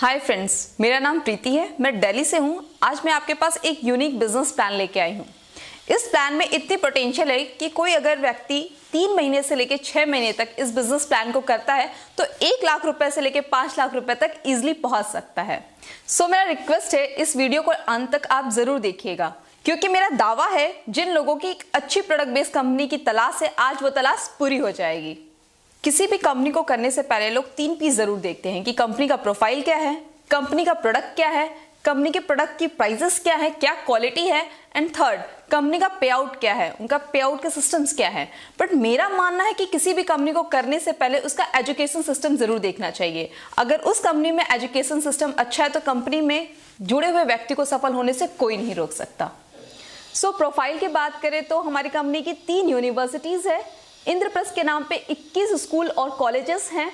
Hi friends, मेरा नाम प्रीति है। मैं दिल्ली से हूँ। आज मैं आपके पास एक यूनिक बिजनेस प्लान लेके आई हूँ। इस प्लान में इतनी पोटेंशियल है कि कोई अगर व्यक्ति 3 महीने से लेकर 6 महीने तक इस बिजनेस प्लान को करता है तो 1 लाख रुपए से लेकर 5 लाख रुपए तक इजिली पहुंच सकता है। सो मेरा रिक्वेस्ट है, इस वीडियो को अंत तक आप जरूर देखिएगा, क्योंकि मेरा दावा है जिन लोगों की एक अच्छी प्रोडक्ट बेस्ड कंपनी की तलाश है, आज वो तलाश पूरी हो जाएगी। किसी भी कंपनी को करने से पहले लोग 3 पीस जरूर देखते हैं कि कंपनी का प्रोफाइल क्या है, कंपनी का प्रोडक्ट क्या है, कंपनी के प्रोडक्ट की प्राइसेस क्या है, क्या क्वालिटी है, एंड थर्ड कंपनी का पे आउट क्या है, उनका पे आउट के सिस्टम्स क्या है। बट मेरा मानना है कि किसी भी कंपनी को करने से पहले उसका एजुकेशन सिस्टम जरूर देखना चाहिए। अगर उस कंपनी में एजुकेशन सिस्टम अच्छा है तो कंपनी में जुड़े हुए व्यक्ति को सफल होने से कोई नहीं रोक सकता। सो प्रोफाइल की बात करें तो हमारी कंपनी की 3 यूनिवर्सिटीज है। इंद्रप्रस्थ के नाम पे 21 स्कूल और कॉलेजेस हैं।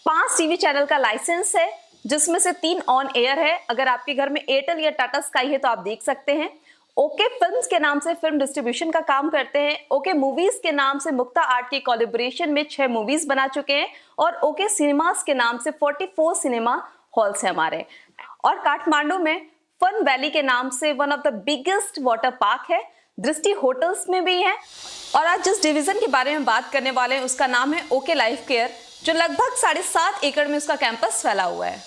5 टीवी चैनल का लाइसेंस है, जिसमें से 3 ऑन एयर है। अगर आपके घर में एयरटेल या टाटा स्काई है तो आप देख सकते हैं। ओके फिल्म्स के नाम से फिल्म डिस्ट्रीब्यूशन का काम करते हैं। ओके मूवीज के नाम से मुक्ता आर्ट के कोलैबोरेशन में 6 मूवीज बना चुके हैं। और ओके सिनेमास के नाम से 44 सिनेमा हॉल्स है हमारे। और काठमांडू में फन वैली के नाम से one of the biggest water park है। दृष्टि होटल्स में भी है। और आज जिस डिवीजन के बारे में बात करने वाले हैं उसका नाम है ओके लाइफ केयर, जो लगभग 7.5 एकड़ में उसका कैंपस फैला हुआ है।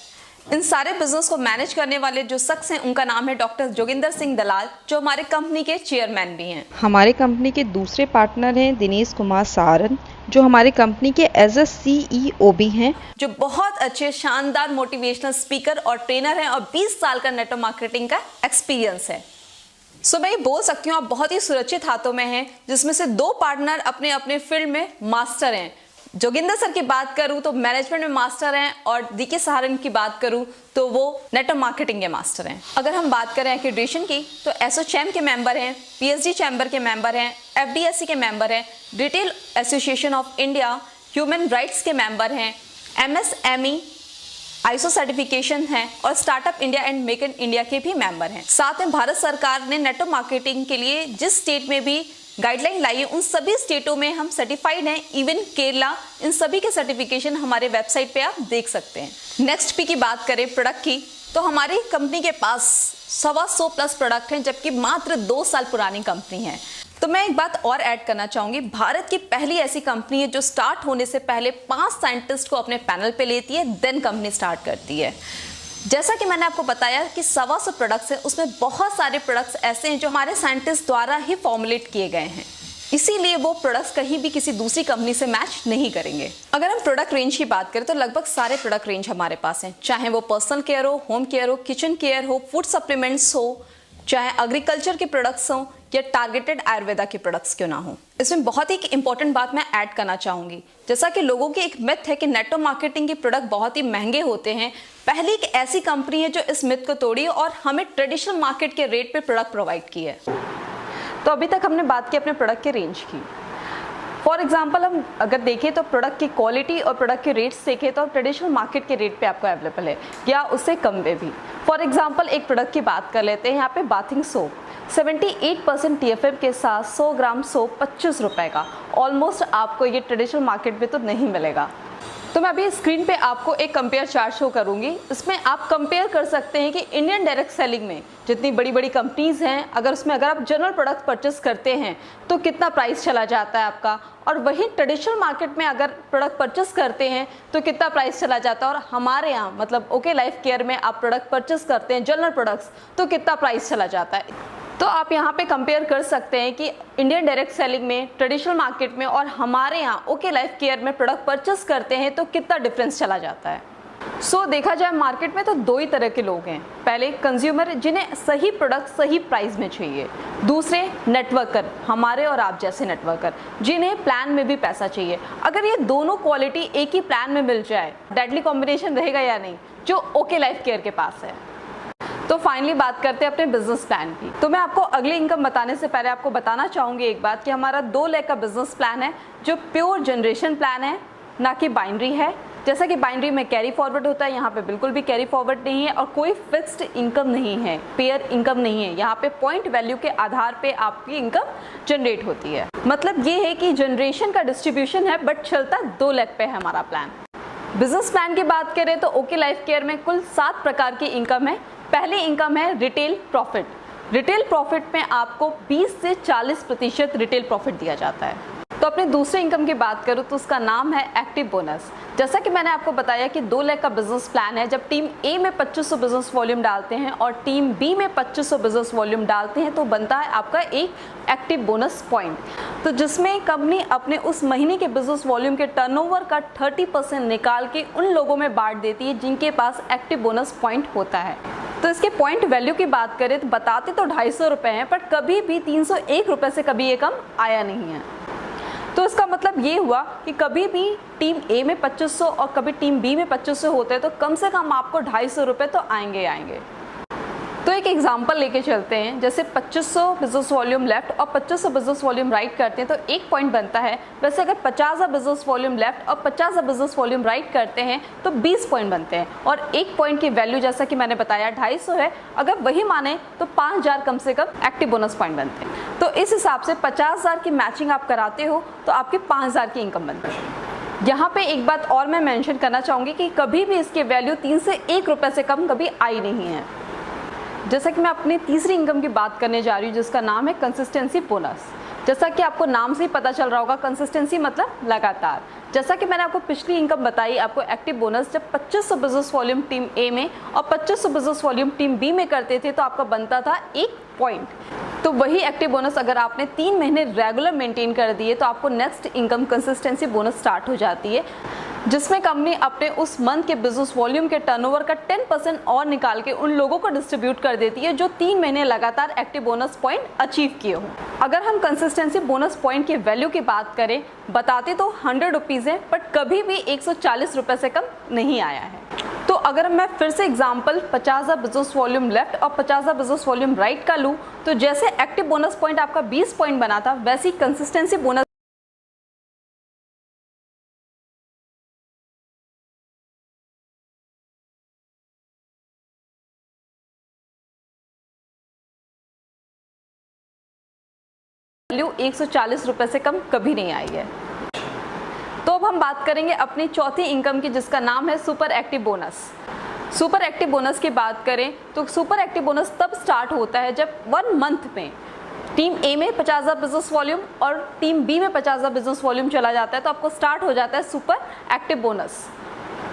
इन सारे बिजनेस को मैनेज करने वाले जो शख्स हैं उनका नाम है डॉक्टर जोगिंदर सिंह दलाल, जो हमारे कंपनी के चेयरमैन भी हैं। हमारे कंपनी के दूसरे पार्टनर हैं दिनेश कुमार सारन, जो हमारी कंपनी के एज अ CEO भी हैं, जो बहुत अच्छे शानदार मोटिवेशनल स्पीकर और ट्रेनर हैं और 20 साल का नेटवर्क मार्केटिंग का एक्सपीरियंस है। सो मैं ये बोल सकती हूँ आप बहुत ही सुरक्षित हाथों में हैं, जिसमें से 2 पार्टनर अपने अपने फील्ड में मास्टर हैं। जोगिंदर सर की बात करूं तो मैनेजमेंट में मास्टर हैं, और DK सहारन की बात करूं तो वो नेटवर्क मार्केटिंग के मास्टर हैं। अगर हम बात करें एक्रेडिटेशन की तो एसोचैम के मेंबर हैं, PSD चैम्बर के मेंबर हैं, FDSC के मेंबर हैं, retail association of India, human rights के मेंबर हैं, MSME ISO सर्टिफिकेशन है, और startup India and make in India के भी मेंबर हैं। साथ में भारत सरकार ने नेटवर्क मार्केटिंग के लिए जिस स्टेट में भी गाइडलाइन लाई है उन सभी स्टेटों में हम सर्टिफाइड हैं। इवन केरला, इन सभी के सर्टिफिकेशन हमारे वेबसाइट पे आप देख सकते हैं। नेक्स्ट P की बात करें प्रोडक्ट की तो हमारी कंपनी के पास 125 प्लस प्रोडक्ट हैं, जबकि मात्र 2 साल पुरानी कंपनी है। तो मैं एक बात और ऐड करना चाहूंगी, भारत की पहली ऐसी कंपनी है जो स्टार्ट होने से पहले 5 साइंटिस्ट को अपने पैनल पे लेती है, देन कंपनी स्टार्ट करती है। जैसा कि मैंने आपको बताया कि 125 प्रोडक्ट्स हैं, उसमें बहुत सारे प्रोडक्ट्स ऐसे हैं जो हमारे साइंटिस्ट द्वारा ही फॉर्मुलेट किए गए हैं, इसीलिए वो प्रोडक्ट्स कहीं भी किसी दूसरी कंपनी से मैच नहीं करेंगे। अगर हम प्रोडक्ट रेंज की बात करें तो लगभग सारे प्रोडक्ट रेंज हमारे पास हैं, चाहे वो पर्सनल केयर हो, होम केयर हो, किचन केयर हो, फूड सप्लीमेंट्स हो, चाहे एग्रीकल्चर के प्रोडक्ट्स हो या टारगेटेड आयुर्वेदा के प्रोडक्ट्स क्यों ना हो। इसमें बहुत ही इंपॉर्टेंट बात मैं ऐड करना चाहूंगी, जैसा कि लोगों की एक मिथ है कि नेटवर्क मार्केटिंग के प्रोडक्ट बहुत ही महंगे होते हैं। पहली एक ऐसी कंपनी है जो इस मिथ को तोड़ी और हमें ट्रेडिशनल मार्केट के रेट पे प्रोडक्ट प्रोवाइड की है। तो अभी तक हमने बात की अपने प्रोडक्ट के रेंज की। फॉर एग्जाम्पल हम अगर देखें तो प्रोडक्ट की क्वालिटी और प्रोडक्ट के रेट्स देखें तो ट्रेडिशनल मार्केट के रेट पे आपको अवेलेबल है या उससे कम में भी। फॉर एग्जाम्पल एक प्रोडक्ट की बात कर लेते हैं। यहाँ पे बाथिंग सोप 78% TFM के साथ 100 ग्राम सोप 25 रुपये का, ऑलमोस्ट आपको ये ट्रेडिशनल मार्केट में तो नहीं मिलेगा। तो मैं अभी स्क्रीन पे आपको एक कंपेयर चार्ट शो करूंगी। इसमें आप कंपेयर कर सकते हैं कि इंडियन डायरेक्ट सेलिंग में जितनी बड़ी बड़ी कंपनीज हैं, अगर आप जनरल प्रोडक्ट परचेस करते हैं तो कितना प्राइस चला जाता है आपका, और वहीं ट्रेडिशनल मार्केट में अगर प्रोडक्ट परचेस करते हैं तो कितना प्राइस चला जाता है। और हमारे यहाँ मतलब ओके लाइफ केयर में आप प्रोडक्ट परचेस करते हैं जनरल प्रोडक्ट्स तो कितना प्राइस चला जाता है। तो आप यहाँ पे कंपेयर कर सकते हैं कि इंडियन डायरेक्ट सेलिंग में, ट्रेडिशनल मार्केट में और हमारे यहाँ ओके लाइफ केयर में प्रोडक्ट परचेस करते हैं तो कितना डिफरेंस चला जाता है। सो देखा जाए मार्केट में तो 2 ही तरह के लोग हैं। पहले कंज्यूमर जिन्हें सही प्रोडक्ट सही प्राइस में चाहिए, दूसरे नेटवर्कर, हमारे और आप जैसे नेटवर्कर जिन्हें प्लान में भी पैसा चाहिए। अगर ये दोनों क्वालिटी एक ही प्लान में मिल जाए, डेडली कॉम्बिनेशन रहेगा या नहीं, जो ओके लाइफ केयर के पास है। तो फाइनली बात करते हैं अपने बिजनेस प्लान की। तो मैं आपको अगली इनकम बताने से पहले आपको बताना चाहूंगी एक बात कि हमारा 2 लाख का बिजनेस प्लान है, जो प्योर जनरेशन प्लान है, ना कि बाइनरी है। जैसा कि बाइनरी में कैरी फॉरवर्ड होता है, यहाँ पे बिल्कुल भी कैरी फॉरवर्ड नहीं है और कोई फिक्स्ड इनकम नहीं है, पेयर इनकम नहीं है। यहाँ पे पॉइंट वैल्यू के आधार पे आपकी इनकम जनरेट होती है। मतलब ये है कि जनरेशन का डिस्ट्रीब्यूशन है, बट चलता 2 लाख पे है हमारा प्लान। बिजनेस प्लान की बात करें तो ओके लाइफ केयर में कुल 7 प्रकार की इनकम है। पहली इनकम है रिटेल प्रॉफिट। रिटेल प्रॉफिट में आपको 20 से 40% रिटेल प्रॉफिट दिया जाता है। तो अपने दूसरे इनकम की बात करूँ तो उसका नाम है एक्टिव बोनस। जैसा कि मैंने आपको बताया कि 2 लाख का बिजनेस प्लान है। जब टीम ए में 2500 बिजनेस वॉल्यूम डालते हैं और टीम बी में 2500 बिजनेस वॉल्यूम डालते हैं तो बनता है आपका एक एक्टिव बोनस पॉइंट। तो जिसमें कंपनी अपने उस महीने के बिजनेस वॉल्यूम के टर्नओवर का 30% निकाल के उन लोगों में बांट देती है जिनके पास एक्टिव बोनस पॉइंट होता है। तो इसके पॉइंट वैल्यू की बात करें तो बताते तो 250 रुपये हैं, पर कभी भी 301 रुपये से कभी ये कम आया नहीं है। तो इसका मतलब ये हुआ कि कभी भी टीम ए में 2500 और कभी टीम बी में 2500 होते हैं तो कम से कम आपको 250 रुपये तो आएंगे। तो एक एग्जांपल लेके चलते हैं। जैसे 2500 बिजनेस वॉल्यूम लेफ्ट और 2500 बिजनेस वॉल्यूम राइट करते हैं तो 1 पॉइंट बनता है। वैसे अगर 50 बिजनेस वॉल्यूम लेफ्ट और 50 बिजनेस वॉल्यूम राइट करते हैं तो 20 पॉइंट बनते हैं। और 1 पॉइंट की वैल्यू जैसा कि मैंने बताया 250 है। अगर वही माने तो 5000 कम से कम एक्टिव बोनस पॉइंट बनते हैं। तो इस हिसाब से 50,000 की मैचिंग आप कराते हो तो आपकी 5000 की इनकम बनती है। यहाँ पे एक बात और मैं मेंशन करना चाहूँगी कि कभी भी इसकी वैल्यू 3 से 1 रुपये से कम कभी आई नहीं है। जैसा कि मैं अपनी तीसरी इनकम की बात करने जा रही हूँ जिसका नाम है कंसिस्टेंसी बोनस। जैसा कि आपको नाम से ही पता चल रहा होगा, कंसिस्टेंसी मतलब लगातार। जैसा कि मैंने आपको पिछली इनकम बताई, आपको एक्टिव बोनस जब 2500 बिजनेस वॉल्यूम टीम ए में और 2500 बिजनेस वॉल्यूम टीम बी में करते थे तो आपका बनता था 1 पॉइंट। तो वही एक्टिव बोनस अगर आपने 3 महीने रेगुलर मेंटेन कर दिए तो आपको next income consistency bonus start हो जाती है, जिसमें कंपनी अपने उस मंथ के बिजनेस वॉल्यूम के टर्नओवर का 10% और निकाल के उन लोगों को डिस्ट्रीब्यूट कर देती है जो 3 महीने लगातार एक्टिव बोनस पॉइंट अचीव किए हों। अगर हम कंसिस्टेंसी बोनस पॉइंट की वैल्यू की बात करें, बताते तो 100 रुपीज़ है, बट कभी भी 140 रुपये से कम नहीं आया है। तो अगर मैं फिर से एग्जांपल 50,000 बिजनेस वॉल्यूम लेफ्ट और 50,000 बिजनेस वॉल्यूम राइट का लूँ तो जैसे एक्टिव बोनस पॉइंट आपका 20 पॉइंट बना था, वैसी कंसिस्टेंसी बोनस वैल्यू 140 रुपये से कम कभी नहीं आई है। तो अब हम बात करेंगे अपनी चौथी इनकम की जिसका नाम है super active bonus. Super active bonus की बात करें तो सुपर एक्टिव बोनस तब स्टार्ट होता है जब 1 मंथ में टीम ए में 50,000 बिजनेस वॉल्यूम और टीम बी में 50,000 बिजनेस वॉल्यूम चला जाता है तो आपको स्टार्ट हो जाता है सुपर एक्टिव बोनस।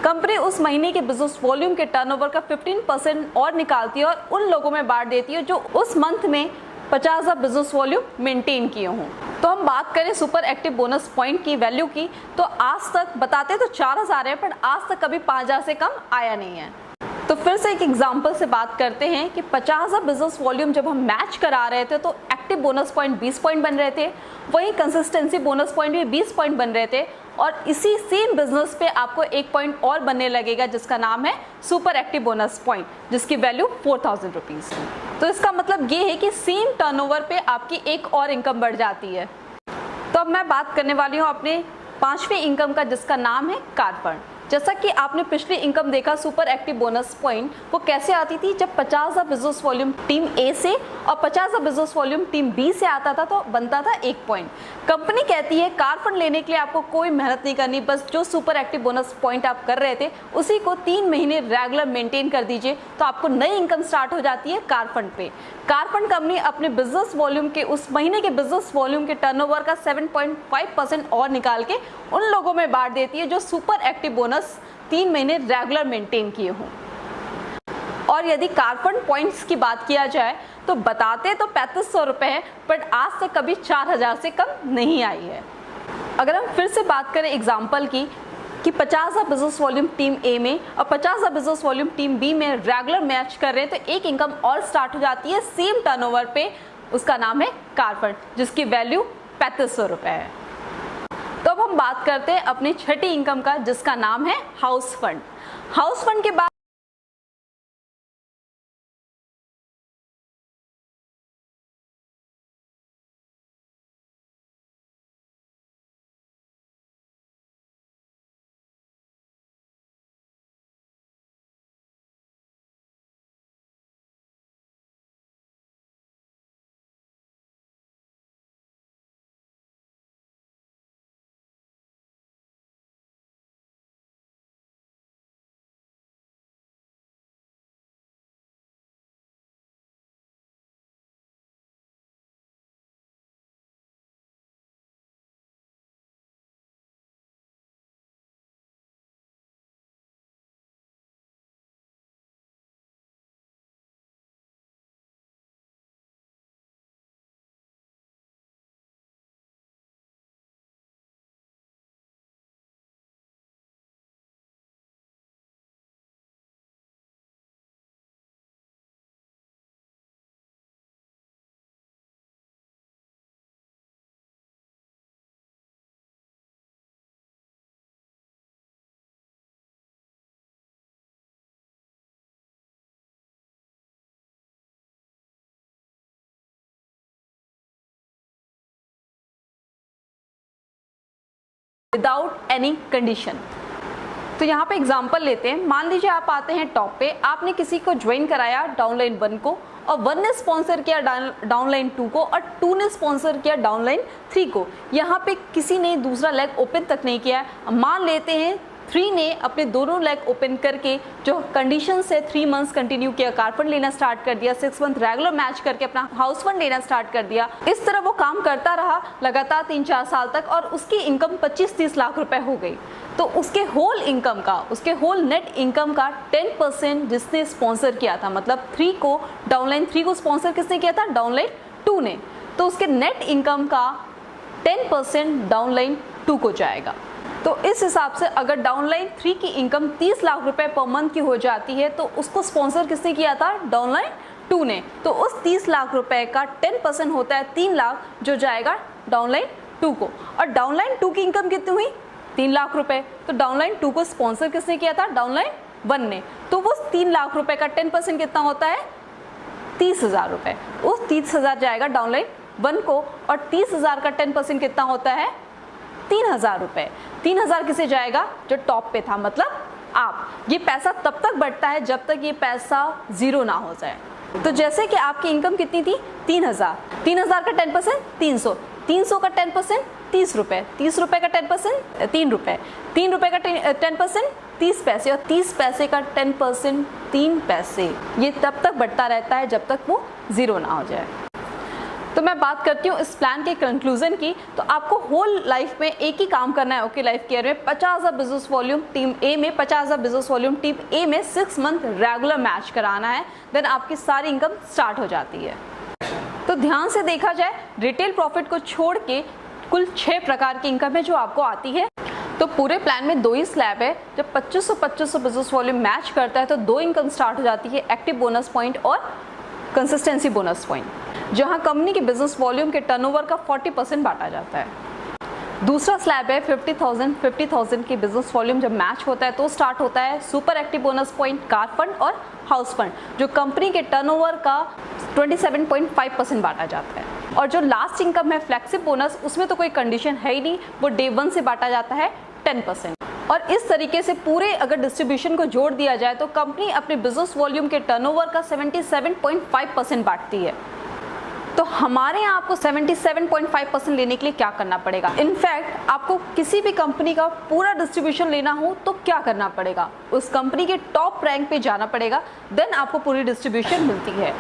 कंपनी उस महीने के बिजनेस वॉल्यूम के टर्नओवर का 15% और निकालती है और उन लोगों में बांट देती है जो उस मंथ में 50,000 बिजनेस वॉल्यूम मेंटेन किए हों। तो हम बात करें सुपर एक्टिव बोनस पॉइंट की वैल्यू की तो आज तक बताते तो 4000 है, पर आज तक कभी 5000 से कम आया नहीं है। तो फिर से एक एग्जांपल से बात करते हैं कि 50,000 बिजनेस वॉल्यूम जब हम मैच करा रहे थे तो एक्टिव बोनस पॉइंट 20 पॉइंट बन रहे थे, वहीं कंसिस्टेंसी बोनस पॉइंट भी 20 पॉइंट बन रहे थे और इसी सेम बिजनेस पे आपको 1 पॉइंट और बनने लगेगा जिसका नाम है सुपर एक्टिव बोनस पॉइंट, जिसकी वैल्यू 4000 रुपीज़। तो इसका मतलब ये है कि सेम टर्नओवर पे आपकी एक और इनकम बढ़ जाती है। तो अब मैं बात करने वाली हूँ अपने 5वीं इनकम का जिसका नाम है कार फंड। जैसा कि आपने पिछली इनकम देखा सुपर एक्टिव बोनस पॉइंट वो कैसे आती थी, जब 50,000 बिजनेस वॉल्यूम टीम ए से और 50,000 बिजनेस वॉल्यूम टीम बी से आता था तो बनता था 1 पॉइंट। कंपनी कहती है कार फंड लेने के लिए आपको कोई मेहनत नहीं करनी, बस जो सुपर एक्टिव बोनस पॉइंट आप कर रहे थे उसी को 3 महीने रेगुलर मेंटेन कर दीजिए तो आपको नई इनकम स्टार्ट हो जाती है कार फंड पे। कार फंड कंपनी अपने बिजनेस वॉल्यूम के उस महीने के बिजनेस वॉल्यूम के टर्नओवर का 7.5% और निकाल के उन लोगों में बांट देती है जो सुपर एक्टिव बोनस 3 महीने रेगुलर मेंटेन किए हों। और यदि कार फंड पॉइंट्स की बात किया जाए तो बताते तो 3500 रुपये है, बट आज तक कभी 4000 से कम नहीं आई है। अगर हम फिर से बात करें एग्जाम्पल की कि 50,000 बिजनेस वॉल्यूम टीम ए में और 50,000 बिजनेस वॉल्यूम टीम बी में रेगुलर मैच कर रहे हैं तो एक इनकम और स्टार्ट हो जाती है सेम टर्नओवर पे, उसका नाम है कार फंड जिसकी वैल्यू 3500 रुपये है। तो अब हम बात करते हैं अपनी छठी इनकम का जिसका नाम है हाउस फंड। हाउस फंड के बाद विदाउट एनी कंडीशन। तो यहाँ पे एग्जांपल लेते हैं। मान लीजिए आप आते हैं टॉप पे, आपने किसी को ज्वाइन कराया डाउनलाइन 1 को, और 1 ने स्पॉन्सर किया डाउनलाइन 2 को, और 2 ने स्पॉन्सर किया डाउनलाइन 3 को। यहाँ पे किसी ने दूसरा लेग ओपन तक नहीं किया। मान लेते हैं 3 ने अपने दोनों लेग ओपन करके जो कंडीशन से 3 मंथ्स कंटिन्यू किया, कार फंड लेना स्टार्ट कर दिया, 6 मंथ रेगुलर मैच करके अपना हाउस फंड लेना स्टार्ट कर दिया। इस तरह वो काम करता रहा लगातार 3-4 साल तक, और उसकी इनकम 25-30 लाख रुपए हो गई। तो उसके होल इनकम का, उसके होल नेट इनकम का 10% जिसने स्पॉन्सर किया था, मतलब 3 को, डाउनलाइन 3 को स्पॉन्सर किसने किया था? डाउनलाइन 2 ने। तो उसके नेट इनकम का 10% डाउनलाइन 2 को जाएगा। तो इस हिसाब से अगर डाउनलाइन 3 की इनकम 30 लाख रुपए पर मंथ की हो जाती है, तो उसको स्पॉन्सर किसने किया था? डाउनलाइन 2 ने। तो उस 30 लाख रुपए का 10% होता है 3 लाख, जो जाएगा डाउनलाइन 2 को। और डाउनलाइन 2 की इनकम कितनी हुई? 3 लाख रुपए। तो डाउनलाइन 2 को स्पॉन्सर किसने किया था? डाउनलाइन 1 ने। तो वो 3 लाख रुपए का 10% कितना होता है? 30,000 रुपए। उस 30,000 जाएगा डाउनलाइन 1 को, और 30,000 का 10% कितना होता है? 3,000 रुपए। 3,000 किसे जाएगा? जो टॉप पे था, मतलब आप। ये पैसा तब तक बढ़ता है जब तक ये पैसा जीरो ना हो जाए। तो जैसे कि आपकी इनकम कितनी थी? 3,000। 3,000 का 10% 300। 300 का 10% 30 रुपए। 30 रुपए का 10% 3 रुपए। 3 रुपए का 10% 30 पैसे, और 30 पैसे का 10% 3 पैसे। ये तब तक बढ़ता रहता है जब तक वो जीरो ना हो जाए। तो मैं बात करती हूँ इस प्लान के कंक्लूजन की। तो आपको होल लाइफ में एक ही काम करना है, ओके लाइफ केयर में। 50,000 बिजनेस वॉल्यूम टीम ए में, 50,000 बिजनेस वॉल्यूम टीम ए में 6 मंथ रेगुलर मैच कराना है, देन आपकी सारी इनकम स्टार्ट हो जाती है। तो ध्यान से देखा जाए, रिटेल प्रॉफिट को छोड़ के कुल 6 प्रकार की इनकम है जो आपको आती है। तो पूरे प्लान में 2 ही स्लैब है। जब 2500 बिजनेस वॉल्यूम मैच करता है तो 2 इनकम स्टार्ट हो जाती है, एक्टिव बोनस पॉइंट और कंसिस्टेंसी बोनस पॉइंट, जहां कंपनी के बिजनेस वॉल्यूम के टर्नओवर का 40% बांटा जाता है। दूसरा स्लैब है 50,000 की बिजनेस वॉल्यूम जब मैच होता है तो स्टार्ट होता है super active bonus point, car fund और हाउस फंड, जो कंपनी के टर्नओवर का 27.5% बांटा जाता है। और जो लास्ट इनकम है फ्लेक्सिबल बोनस, उसमें तो कोई कंडीशन है ही नहीं, वो डे 1 से बांटा जाता है 10%। और इस तरीके से पूरे अगर डिस्ट्रीब्यूशन को जोड़ दिया जाए तो कंपनी अपने बिजनेस वॉल्यूम के टर्नओवर का 77.5% बांटती है। तो हमारे यहाँ आपको 77.5% लेने के लिए क्या करना पड़ेगा? इनफैक्ट आपको किसी भी कंपनी का पूरा डिस्ट्रीब्यूशन लेना हो तो क्या करना पड़ेगा? उस कंपनी के टॉप रैंक पे जाना पड़ेगा, देन आपको पूरी डिस्ट्रीब्यूशन मिलती है।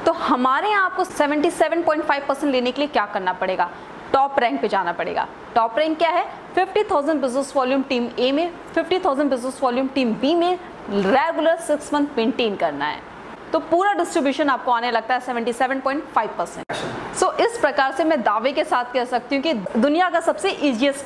तो हमारे यहाँ आपको 77.5% लेने के लिए क्या करना पड़ेगा? टॉप रैंक पे जाना पड़ेगा। टॉप रैंक क्या है? 50,000 बिजनेस वॉल्यूम टीम ए में, 50,000 बिजनेस वॉल्यूम टीम बी में रेगुलर 6 मंथ मेंटेन करना है। तो पूरा डिस्ट्रीब्यूशन आपको आने लगता है 77.5%। सो इस प्रकार से मैं दावे के साथ कह सकती हूँ कि दुनिया का सबसे ईजीएस्ट